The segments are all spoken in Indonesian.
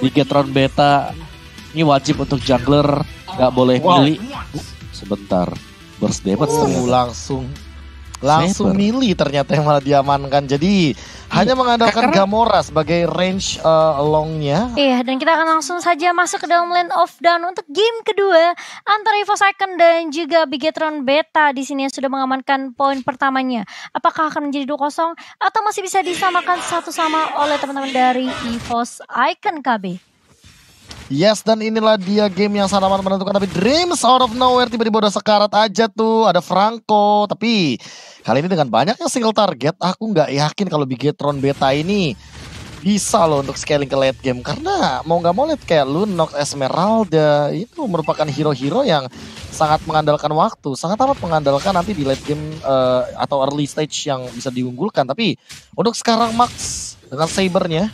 Bigetron Beta ini wajib untuk jungler, nggak boleh milih. Sebentar, burst damage ternyata. Langsung milih ternyata yang malah diamankan. Jadi hanya mengandalkan Gamora sebagai range longnya. Iya, dan kita akan langsung saja masuk ke dalam Land of Dawn untuk game kedua antara EVOS Icon dan juga Bigetron Beta di sini yang sudah mengamankan poin pertamanya. Apakah akan menjadi 2-0 atau masih bisa disamakan satu sama oleh teman-teman dari EVOS Icon KB? Yes, dan inilah dia game yang sangat amat menentukan. Tapi Dreams out of nowhere tiba-tiba udah sekarat aja tuh. Ada Franco, tapi kali ini dengan banyaknya single target, aku nggak yakin kalau Bigetron Beta ini bisa loh untuk scaling ke late game. Karena mau nggak mau lihat kayak Lunox, Esmeralda itu merupakan hero-hero yang sangat mengandalkan waktu, sangat amat mengandalkan nanti di late game atau early stage yang bisa diunggulkan. Tapi untuk sekarang Max dengan Sabernya,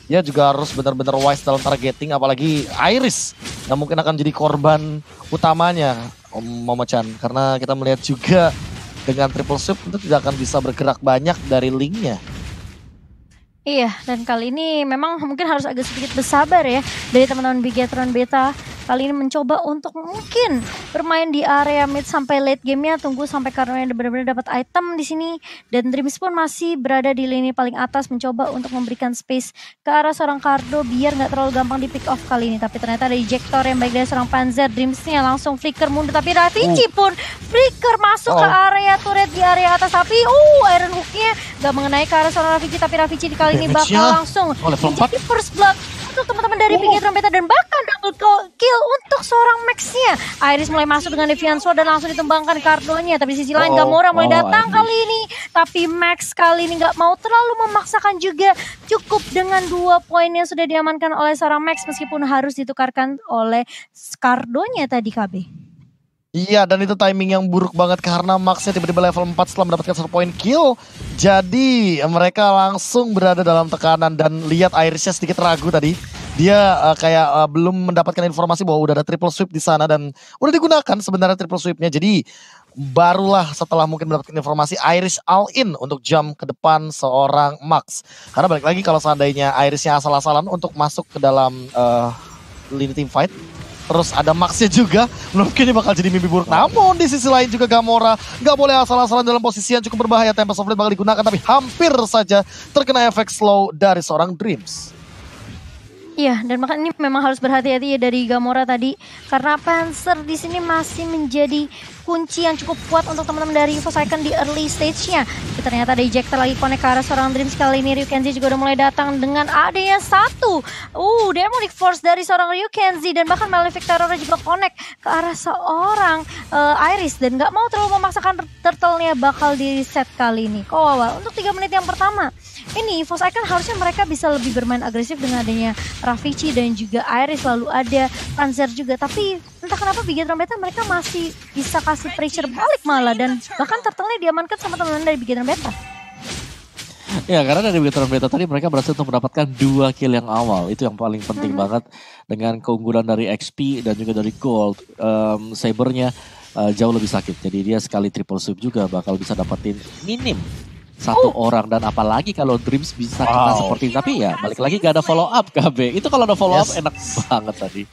dia juga harus benar-benar wise dalam targeting, apalagi Iris yang mungkin akan jadi korban utamanya Om Momochan. Karena kita melihat juga dengan triple sweep itu tidak akan bisa bergerak banyak dari linknya. Iya, dan kali ini memang mungkin harus agak sedikit bersabar ya dari teman-teman Bigetron Beta. Kali ini mencoba untuk mungkin bermain di area mid sampai late game-nya, tunggu sampai karena benar-benar dapat item di sini. Dan Dreams pun masih berada di lini paling atas, mencoba untuk memberikan space ke arah seorang Cardo biar nggak terlalu gampang di pick off kali ini. Tapi ternyata ada ejector yang baik dari seorang Panzer. Dreams-nya langsung flicker mundur, tapi Ravicii pun flicker masuk ke area turret di area atas. Tapi Iron Hook-nya nggak mengenai ke arah seorang Ravicii, tapi Ravicii kali ini bakal langsung menjadi first blood untuk teman-teman dari Bigetron Beta dan bahkan double kill untuk seorang Max-nya. Iris mulai masuk dengan Deviant Sword dan langsung ditumbangkan Cardo-nya. Tapi di sisi lain Gamora mulai datang kali ini. Tapi Max kali ini nggak mau terlalu memaksakan juga. Cukup dengan 2 poin yang sudah diamankan oleh seorang Max meskipun harus ditukarkan oleh Cardo-nya tadi KB. Iya, dan itu timing yang buruk banget karena Max-nya tiba-tiba level 4 setelah mendapatkan 1 point kill. Jadi mereka langsung berada dalam tekanan dan lihat Irisnya sedikit ragu tadi. Dia kayak belum mendapatkan informasi bahwa udah ada triple sweep di sana dan udah digunakan sebenarnya triple sweep-nya. Jadi barulah setelah mungkin mendapatkan informasi Iris all in untuk jump ke depan seorang Max. Karena balik lagi kalau seandainya Irisnya asal-asalan untuk masuk ke dalam lini team fight, terus ada Max-nya juga, mungkin ini bakal jadi mimpi buruk. Namun di sisi lain juga Gamora nggak boleh asal-asalan dalam posisi yang cukup berbahaya. Tempest of Fate bakal digunakan tapi hampir saja terkena efek slow dari seorang Dreams. Iya, dan makanya ini memang harus berhati-hati ya dari Gamora tadi karena Panzer di sini masih menjadi kunci yang cukup kuat untuk teman-teman dari EVOS Icon di early stage-nya. Ternyata ada ejector lagi connect ke arah seorang Dreams kali ini. Ryukenzi juga udah mulai datang dengan AD-nya 1. Demonic Force dari seorang Ryukenzi dan bahkan Malefic Terror juga connect ke arah seorang Iris dan nggak mau terlalu memaksakan turtle-nya bakal di reset kali ini. Awal untuk 3 menit yang pertama. Ini EVOS Icon harusnya mereka bisa lebih bermain agresif dengan adanya Ravicii dan juga Iris, lalu ada Panzer juga. Tapi entah kenapa Bigetron Beta mereka masih bisa kasih pressure balik malah dan bahkan turtle-nya diamankan sama teman-teman dari Bigetron Beta. Ya, karena dari Bigetron Beta tadi mereka berhasil untuk mendapatkan 2 kill yang awal. Itu yang paling penting banget dengan keunggulan dari XP dan juga dari Gold. Sabernya jauh lebih sakit. Jadi dia sekali triple sweep juga bakal bisa dapetin minim 1 orang. Dan apalagi kalau Dreams bisa kena seperti ini. Tapi ya balik lagi gak ada follow up KB. Itu kalau ada follow up enak banget tadi.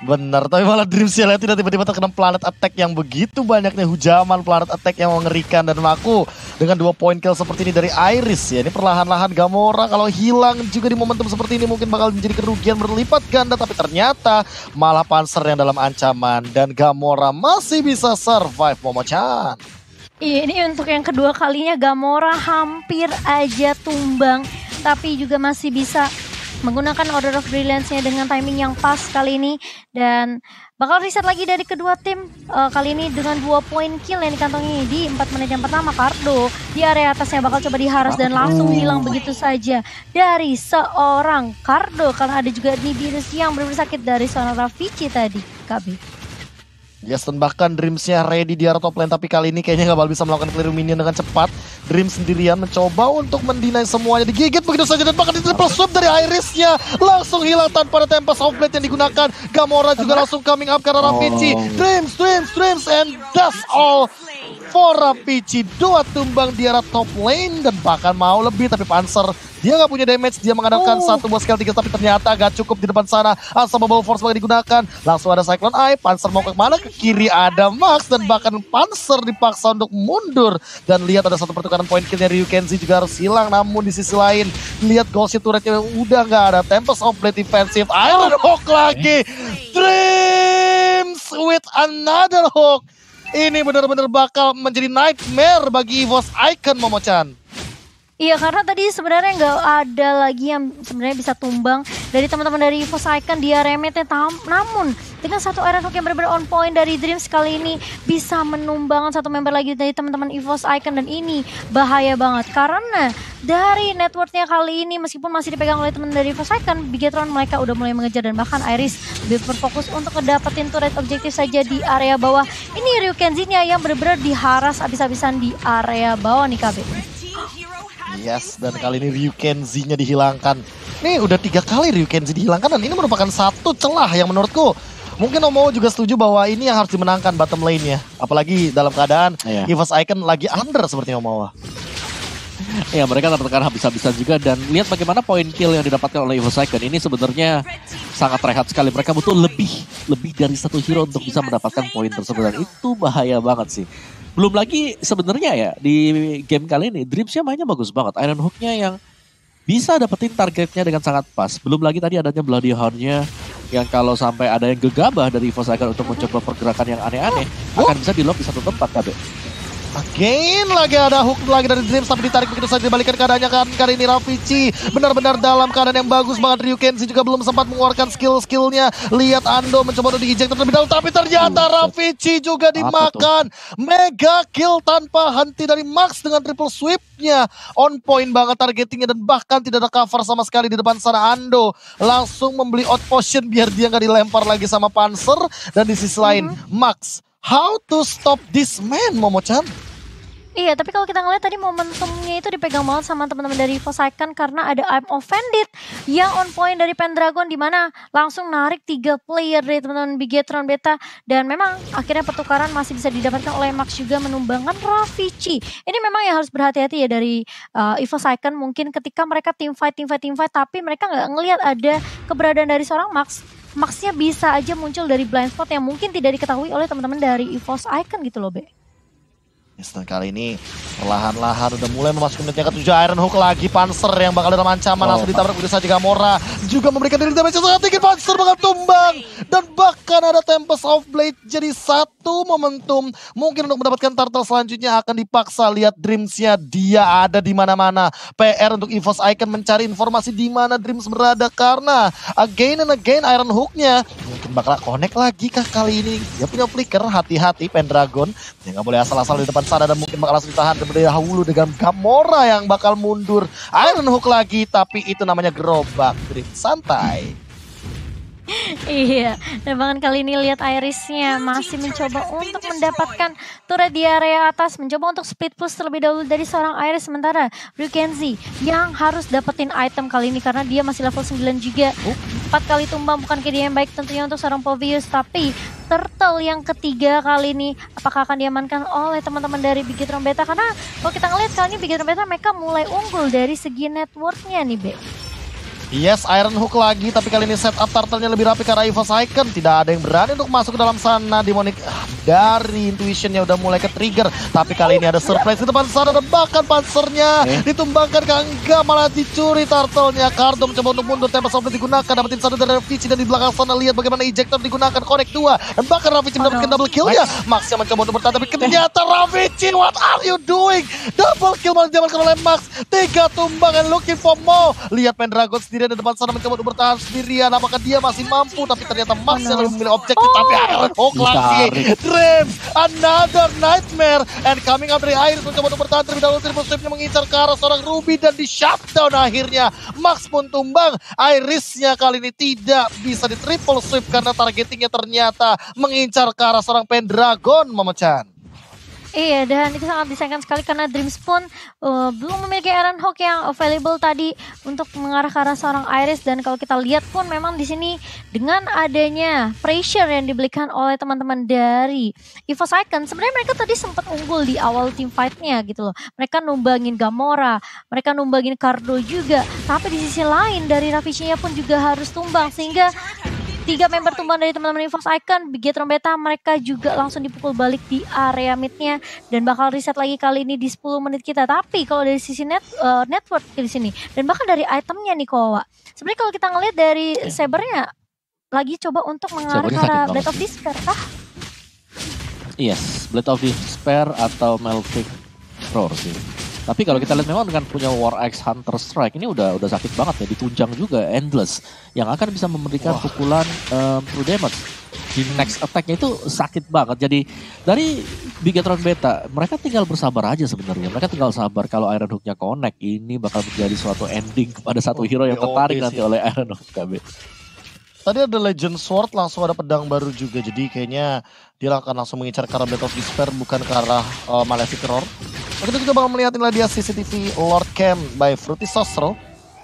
Bener, tapi malah Dreams ya lihat tiba-tiba terkena planet attack yang begitu banyaknya, hujaman planet attack yang mengerikan. Dan aku dengan 2 point kill seperti ini dari Iris ya, ini perlahan-lahan Gamora kalau hilang juga di momentum seperti ini mungkin bakal menjadi kerugian berlipat ganda. Tapi ternyata malah Panzer yang dalam ancaman dan Gamora masih bisa survive Momochan. Iya, ini untuk yang kedua kalinya Gamora hampir aja tumbang, tapi juga masih bisa menggunakan Order of Brilliance-nya dengan timing yang pas kali ini. Dan bakal reset lagi dari kedua tim, kali ini dengan 2 point kill yang dikantongi di 4 menit yang pertama. Cardo di area atasnya bakal coba diharas dan langsung hilang begitu saja dari seorang Cardo. Karena ada juga Nibiru's yang benar-benar sakit dari seorang Ravicii tadi, KB. Yes, dan bahkan Dreams-nya ready di area top lane, tapi kali ini kayaknya gak bakal bisa melakukan clear minion dengan cepat. Dreams sendirian mencoba untuk mendinai semuanya, digigit begitu saja dan bahkan di triple sweep dari Iris-nya langsung hilang tanpa ada Tempest of Blade yang digunakan. Gamora juga langsung coming up karena Ravicii. Dreams and that's all for Ravicii. 2 tumbang di area top lane dan bahkan mau lebih, tapi Panzer Dia nggak punya damage, dia mengandalkan satu buah skill 3 tapi ternyata gak cukup di depan sana. Unstoppable Force bakal digunakan. Langsung ada Cyclone Eye, Panzer mau ke mana? Ke kiri ada Max dan bahkan Panzer dipaksa untuk mundur. Dan lihat ada satu pertukaran point killnya Ryukenzi juga harus hilang. Namun di sisi lain, lihat Ghost turretnya udah nggak ada. Tempest of Blade defensive, Iron Hawk lagi. Dreams with another hook. Ini benar-benar bakal menjadi nightmare bagi EVOS Icon, Momo-chan. Iya, karena tadi sebenarnya nggak ada lagi yang sebenarnya bisa tumbang dari teman-teman dari EVOS Icon di area mid-nya. Namun dengan satu Iron Hook yang benar-benar on point dari Dreams kali ini bisa menumbang satu member lagi dari teman-teman EVOS Icon, dan ini bahaya banget karena dari networknya kali ini meskipun masih dipegang oleh teman dari EVOS Icon, Bigetron mereka udah mulai mengejar dan bahkan Iris lebih berfokus untuk ngedapetin turret objektif saja di area bawah. Ini Ryukenzi-nya yang benar-benar diharas abis-abisan di area bawah nih KB. Yes, dan kali ini Ryukenzi-nya dihilangkan. Nih udah 3 kali Ryukenzi dihilangkan dan ini merupakan satu celah yang menurutku mungkin Omo juga setuju bahwa ini yang harus dimenangkan bottom lane-nya. Apalagi dalam keadaan EVOS Icon lagi under seperti Omo. Ya, mereka tertekan habis-habisan juga dan lihat bagaimana poin kill yang didapatkan oleh EVOS Icon. Ini sebenarnya sangat rehat sekali. Mereka butuh lebih dari satu hero untuk bisa mendapatkan poin tersebut dan itu bahaya banget sih. Belum lagi sebenarnya ya di game kali ini Dreams-nya mainnya bagus banget. Iron Hook-nya yang bisa dapetin targetnya dengan sangat pas. Belum lagi tadi adanya Bloody Horn-nya yang kalau sampai ada yang gegabah dari EVOS Icon untuk mencoba pergerakan yang aneh-aneh akan bisa di-lock di satu tempat, KB. Again lagi ada hook lagi dari Dreams tapi ditarik begitu saja dibalikan keadaannya kan kali ini Rafici benar-benar dalam keadaan yang bagus banget. Ryukenzi juga belum sempat mengeluarkan skill-skillnya. Lihat Ando mencoba untuk di-eject terlebih dahulu tapi ternyata Rafici juga dimakan. Mega kill tanpa henti dari Max dengan triple sweep-nya. On point banget targetingnya dan bahkan tidak ada cover sama sekali di depan sana. Ando langsung membeli out potion biar dia nggak dilempar lagi sama Panzer. Dan di sisi lain Max, how to stop this man, Momo-chan? Iya, tapi kalau kita ngeliat tadi momentumnya itu dipegang banget sama teman-teman dari EVOS Icon karena ada I'm Offended yang on point dari Pendragon di mana langsung narik 3 player dari teman-teman Bigetron Beta dan memang akhirnya pertukaran masih bisa didapatkan oleh Max juga menumbangkan Rafici. Ini memang yang harus berhati-hati ya dari EVOS Icon mungkin ketika mereka team fight tapi mereka nggak ngelihat ada keberadaan dari seorang Max. Max-nya bisa aja muncul dari blind spot yang mungkin tidak diketahui oleh teman-teman dari EVOS Icon gitu loh, Be. Dan kali ini perlahan-lahan udah mulai memasuki menit yang ke-7. Iron Hook lagi, Panzer yang bakal dalam ancaman langsung ditabrak begitu saja. Gamora juga memberikan diri damage yang sangat tinggi. Panzer bakal tumbang dan bahkan ada Tempest of Blade jadi satu momentum mungkin untuk mendapatkan turtle selanjutnya akan dipaksa. Lihat Dreams-nya, dia ada di mana-mana. PR untuk EVOS Icon mencari informasi di mana Dreams berada karena again and again Iron Hook-nya mungkin bakal connect lagi kah kali ini. Dia punya flicker, hati-hati Pendragon. Dia nggak boleh asal-asal di depan sana dan mungkin bakal langsung ditahan terlebih dahulu dengan Gamora yang bakal mundur. Iron Hook lagi tapi itu namanya gerobak. Dream santai. Iya, dan bahkan kali ini lihat Iris-nya masih mencoba untuk mendapatkan turret di area atas, mencoba untuk split push terlebih dahulu dari seorang Iris, sementara Ryukenzi yang harus dapetin item kali ini karena dia masih level 9 juga. 4 kali tumbang bukan kiri yang baik tentunya untuk seorang Povius, tapi turtle yang ketiga kali ini apakah akan diamankan oleh teman-teman dari Bigetron Beta karena kalau kita ngelihat kali ini Bigetron Beta mereka mulai unggul dari segi networknya nih, Be. Yes, Iron Hook lagi, tapi kali ini setup turtle-nya lebih rapi karena EVOS Icon. Tidak ada yang berani untuk masuk ke dalam sana. Demonic dari intuition-nya udah mulai ke trigger. Tapi kali ini ada surprise di depan sana dan bahkan pansernya ditumbangkan ke enggak, malah dicuri turtle-nya. Cardo mencoba untuk mundur, Tempest of Blade digunakan, dapetin satu dari Rafici dan di belakang sana lihat bagaimana ejector digunakan, connect 2. Dan bahkan Rafici mendapatkan double kill-nya. Max yang mencoba untuk bertahan, tapi ternyata Rafici, what are you doing? Double kill malah diamankan oleh Max. 3 tumbang and looking for more. Lihat Pendragon sendiri di depan sana mencoba untuk bertahan sendirian. Apakah dia masih mampu? Tapi ternyata Max yang lebih memilih objektif. Tapi Iron Hook lagi. Dreams, another nightmare. And coming out dari Iris mencoba untuk bertahan terlebih dahulu. Triple sweep-nya mengincar ke arah seorang Ruby dan di shutdown akhirnya. Max pun tumbang. Iris-nya kali ini tidak bisa di triple sweep karena targetingnya ternyata mengincar ke arah seorang Pendragon, Mama-chan. Iya, dan itu sangat disayangkan sekali karena Dreams pun belum memiliki Iron Hawk yang available tadi untuk mengarah ke arah seorang Iris. Dan kalau kita lihat pun memang di sini dengan adanya pressure yang diberikan oleh teman-teman dari EVOS Icon, sebenarnya mereka tadi sempat unggul di awal team fight-nya gitu loh. Mereka numbangin Gamora, mereka numbangin Cardo juga. Tapi di sisi lain dari Ravage-nya pun juga harus tumbang, sehingga 3 member tumbang dari teman-teman EVOS Icon, Bigetron Beta, mereka juga langsung dipukul balik di area mid-nya dan bakal reset lagi kali ini di 10 menit kita. Tapi kalau dari sisi network di sini dan bahkan dari itemnya nih Kowa, sebenarnya kalau kita ngelihat dari Sabernya lagi coba untuk mengarah ke arah Blade of Despair kah? Yes, Blade of Despair atau Melvic Roar sih. Tapi kalau kita lihat memang dengan punya War Axe Hunter Strike ini udah sakit banget ya, ditunjang juga Endless yang akan bisa memberikan pukulan true damage. Di next attack-nya itu sakit banget. Jadi dari Bigetron Beta mereka tinggal bersabar aja sebenarnya. Mereka tinggal sabar kalau Iron Hook-nya connect, ini bakal menjadi suatu ending kepada satu hero yang tertarik nanti oleh Iron Hook KB. Tadi ada Legend Sword, langsung ada pedang baru juga. Jadi kayaknya dia akan langsung mengincar ke arah Blade of Despair, bukan ke arah Malefic Roar. Kita juga bakal melihat inilah dia CCTV Lord Camp by Fruity Sosro.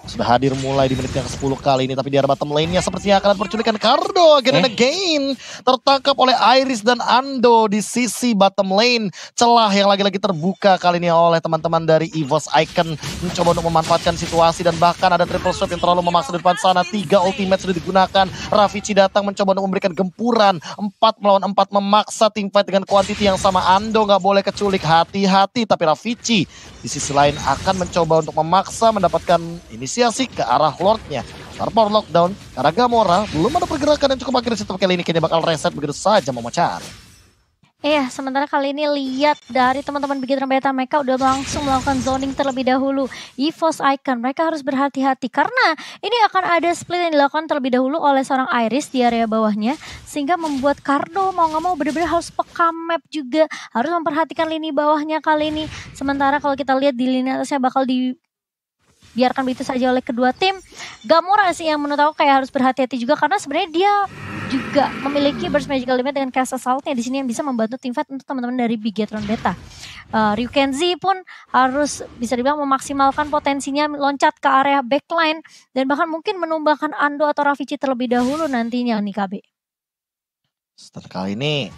Sudah hadir mulai di menit yang ke-10 kali ini. Tapi di arah bottom lane-nya sepertinya akan perculikan Cardo. Again and again. Tertangkap oleh Iris dan Ando di sisi bottom lane. Celah yang lagi-lagi terbuka kali ini oleh teman-teman dari EVOS Icon. Mencoba untuk memanfaatkan situasi. Dan bahkan ada triple swipe yang terlalu memaksa di depan sana. 3 ultimate sudah digunakan. Ravage datang mencoba untuk memberikan gempuran. 4 melawan 4 memaksa team fight dengan quantity yang sama. Ando nggak boleh keculik. Hati-hati. Tapi Ravage di sisi lain akan mencoba untuk memaksa mendapatkan inisiasi ke arah Lordnya. Star Power Lockdown, karena Gamora belum ada pergerakan yang cukup agresif, tapi kali ini kayaknya bakal reset begitu saja Momochan. Iya, sementara kali ini lihat dari teman-teman Bigetron Beta, mereka udah langsung melakukan zoning terlebih dahulu. EVOS Icon, mereka harus berhati-hati karena ini akan ada split yang dilakukan terlebih dahulu oleh seorang Iris di area bawahnya, sehingga membuat Cardo mau nggak mau benar-benar harus peka map juga, harus memperhatikan lini bawahnya kali ini. Sementara kalau kita lihat di lini atasnya bakal dibiarkan begitu saja oleh kedua tim. Gamora sih yang menurut aku kayak harus berhati-hati juga karena sebenarnya dia juga memiliki burst magical limit dengan cast assault-nya di sini yang bisa membantu tim fight untuk teman-teman dari Bigetron Beta. Ryukenzi pun harus bisa dibilang memaksimalkan potensinya loncat ke area backline dan bahkan mungkin menumbangkan Ando atau Ravage terlebih dahulu nantinya nih KB. Setelah kali ini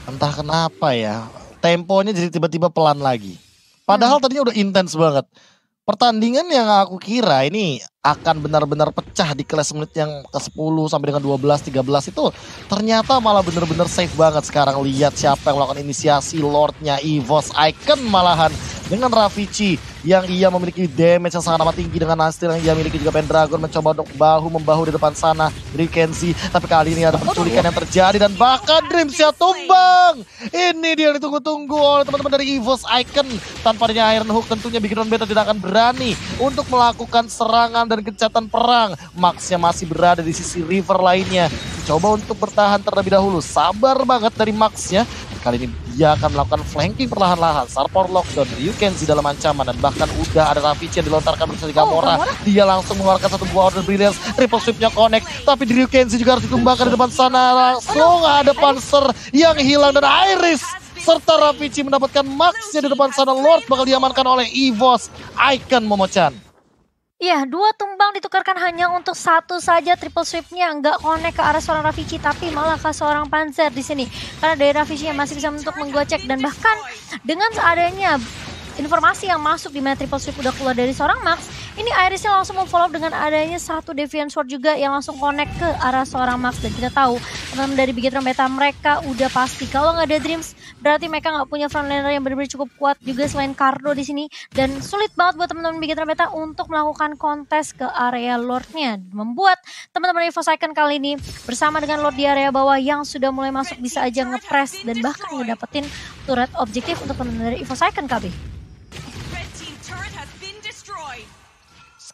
entah kenapa ya temponya jadi tiba-tiba pelan lagi. Padahal tadinya udah intens banget. Pertandingan yang aku kira ini akan benar-benar pecah di kelas menit yang ke-10 sampai dengan 12, 13 itu ternyata malah benar-benar safe banget. Sekarang lihat siapa yang melakukan inisiasi, Lordnya EVOS Icon malahan dengan Ravage yang ia memiliki damage yang sangat amat tinggi dengan Astir yang ia miliki juga Pendragon mencoba untuk bahu-membahu di depan sana Ryukenzi, tapi kali ini ada penculikan yang terjadi dan bahkan Dreamsnya tumbang. Ini dia yang ditunggu-tunggu oleh teman-teman dari EVOS Icon. Tanpa adanya Iron Hook tentunya Bigetron Beta tidak akan berani untuk melakukan serangan dan gencatan perang. Maxnya masih berada di sisi river lainnya, coba untuk bertahan terlebih dahulu. Sabar banget dari Maxnya. Kali ini dia akan melakukan flanking perlahan-lahan. Star Power Lockdown, Ryukenzi dalam ancaman dan bahkan udah ada Ravage yang dilontarkan bersama Gamora. Dia langsung mengeluarkan satu buah Order Brilliance, triple sweep-nya connect, tapi di Ryukenzi juga harus ditumbangkan di depan sana. Langsung ada Panzer yang hilang dan Iris serta Ravage mendapatkan Max-nya di depan sana. Lord bakal diamankan oleh EVOS Icon Momochan. Iya, 2 tumbang ditukarkan hanya untuk 1 saja triple sweep-nya, nggak connect ke arah seorang Ravage tapi malah ke seorang Panzer di sini. Karena dari Ravage-nya masih bisa untuk menggocek dan bahkan dengan seadanya informasi yang masuk di mana triple sweep udah keluar dari seorang Max, ini Irisnya langsung memfollow dengan adanya 1 Deviant Sword juga yang langsung connect ke arah seorang Max. Dan kita tahu teman-teman dari Bigetron Beta mereka udah pasti kalau nggak ada Dreams berarti mereka nggak punya frontliner yang benar-benar cukup kuat juga selain Cardo di sini, dan sulit banget buat teman-teman Bigetron Beta untuk melakukan kontes ke area Lordnya, membuat teman-teman EVOS Icon kali ini bersama dengan Lord di area bawah yang sudah mulai masuk bisa aja ngepress dan bahkan ngedapetin turret objektif untuk teman-teman dari EVOS Icon KB.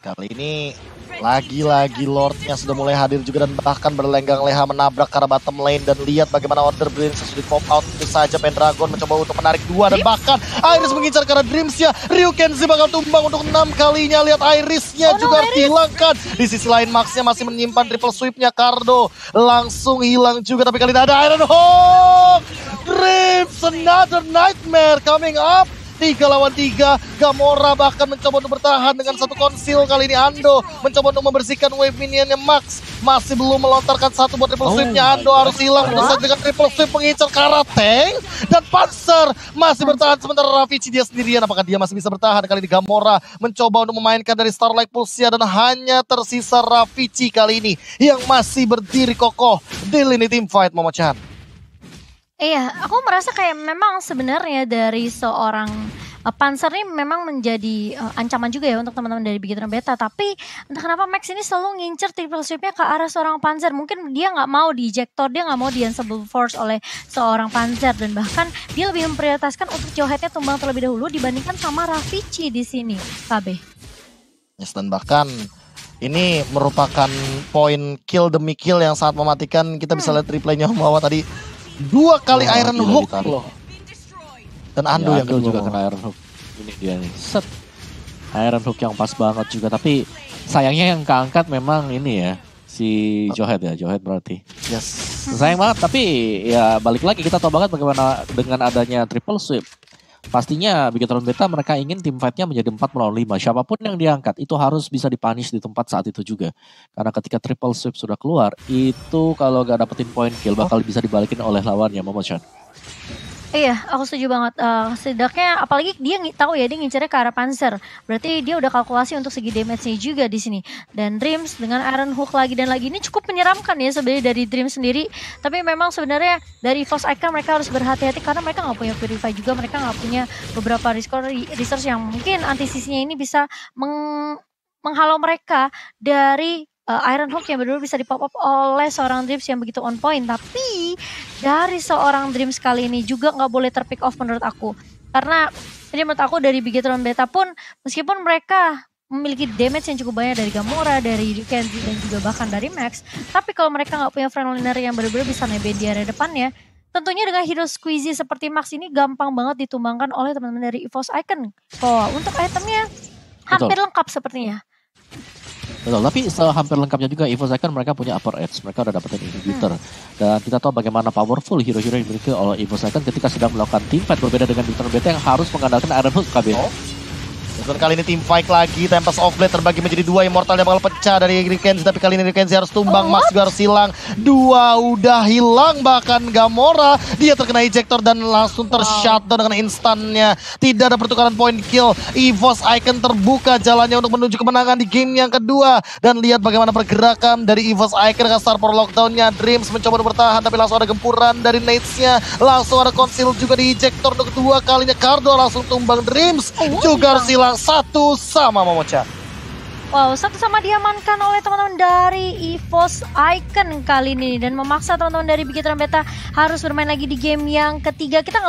Kali ini lagi-lagi Lordnya sudah mulai hadir juga dan bahkan berlenggang leha menabrak ke arah bottom lane. Dan lihat bagaimana Order Brilliance sudah pop out itu saja. Pendragon mencoba untuk menarik 2 dan bahkan Iris mengincar ke arah Dreamsnya. Ryukenzi bakal tumbang untuk 6 kalinya. Lihat Irisnya juga harus dihilangkan. Di sisi lain Maxnya masih menyimpan triple sweep-nya. Cardo langsung hilang juga, tapi kali ini ada Iron Hawk. Dreams, another nightmare coming up. 3 lawan 3, Gamora bahkan mencoba untuk bertahan dengan satu konsil. Kali ini Ando mencoba untuk membersihkan wave minionnya Max. Masih belum melontarkan satu buat triple sweepnya. Ando harus hilang selesai dengan triple sweep mengincar Karateng. Dan Panzer masih bertahan sementara Ravici dia sendirian. Apakah dia masih bisa bertahan? Kali ini Gamora mencoba untuk memainkan dari Starlight Pulse dan hanya tersisa Ravici kali ini yang masih berdiri kokoh di lini team fight, Momo Chan. Iya, aku merasa kayak memang sebenarnya dari seorang Panzer ini memang menjadi ancaman juga ya untuk teman-teman dari Bigetron Beta. Tapi entah kenapa Max ini selalu ngincer triple sweepnya ke arah seorang Panzer. Mungkin dia nggak mau di ejector, dia nggak mau di unstable force oleh seorang Panzer. Dan bahkan dia lebih memprioritaskan untuk Jawheadnya tumbang terlebih dahulu dibandingkan sama Ravici di sini, KB. Yes, dan bahkan ini merupakan poin kill demi kill yang sangat mematikan. Kita bisa lihat replaynya bahwa tadi 2 kali Iron Hook loh. Dan Ando ya, yang Ando kedua juga kena Iron Hook. Ini dia nih. Set. Iron Hook yang pas banget juga. Tapi sayangnya yang keangkat memang ini ya. Si Jawhead ya. Jawhead berarti. Yes. Sayang banget. Tapi ya balik lagi kita tahu banget bagaimana dengan adanya triple sweep. Pastinya Bigetron Beta mereka ingin tim fightnya menjadi 4 melawan 5. Siapapun yang diangkat itu harus bisa dipunish di tempat saat itu juga. Karena ketika triple sweep sudah keluar, itu kalau gak dapetin point kill bakal bisa dibalikin oleh lawannya, Momo Chan. Iya, aku setuju banget. Setidaknya apalagi dia tahu ya dia ngincernya ke arah Panzer. Berarti dia udah kalkulasi untuk segi damage-nya juga di sini. Dan Dreams dengan Iron Hook lagi dan lagi ini cukup menyeramkan ya sebenarnya dari Dreams sendiri. Tapi memang sebenarnya dari EVOS Icon mereka harus berhati-hati karena mereka nggak punya Purify juga, mereka nggak punya beberapa resource yang mungkin antisisinya ini bisa menghalau mereka dari Iron Hook yang benar-benar bisa dipop up oleh seorang Dreams yang begitu on point. Tapi dari seorang Dreams kali ini juga nggak boleh terpick off menurut aku. Karena ini menurut aku dari Bigetron Beta pun meskipun mereka memiliki damage yang cukup banyak dari Gamora, dari Kenzie dan juga bahkan dari Max. Tapi kalau mereka nggak punya frontliner yang benar-benar bisa nebeng di area depannya, tentunya dengan hero squeezy seperti Max ini gampang banget ditumbangkan oleh teman-teman dari EVOS Icon. Oh, untuk itemnya hampir lengkap sepertinya. Betul, tapi hampir lengkapnya juga EVOS Icon mereka punya upper edge, mereka udah dapetin inhibitor. Dan kita tahu bagaimana powerful hero-hero yang dimiliki oleh EVOS Icon ketika sedang melakukan team fight berbeda dengan Bigetron Beta yang harus mengandalkan Iron Hook KB. Dan kali ini team fight lagi, Tempest of Blade terbagi menjadi 2, Immortal yang bakal pecah dari Rikenzi, tapi kali ini Rikenzi harus tumbang, Max juga harus hilang. 2 udah hilang, bahkan Gamora dia terkena ejector dan langsung tershutdown dengan instannya. Tidak ada pertukaran point kill, EVOS Icon terbuka jalannya untuk menuju kemenangan di game yang kedua. Dan lihat bagaimana pergerakan dari EVOS Icon dengan Star Power Lockdown-nya. Dreams mencoba untuk bertahan, tapi langsung ada gempuran dari nades-nya. Langsung ada conceal juga di ejector untuk kedua kalinya. Cardo langsung tumbang, Dreams juga harus hilang. 1 sama, Momo Chan. Wow, 1 sama diamankan oleh teman-teman dari EVOS Icon kali ini. Dan memaksa teman-teman dari Bigetron Beta harus bermain lagi di game yang ketiga. Kita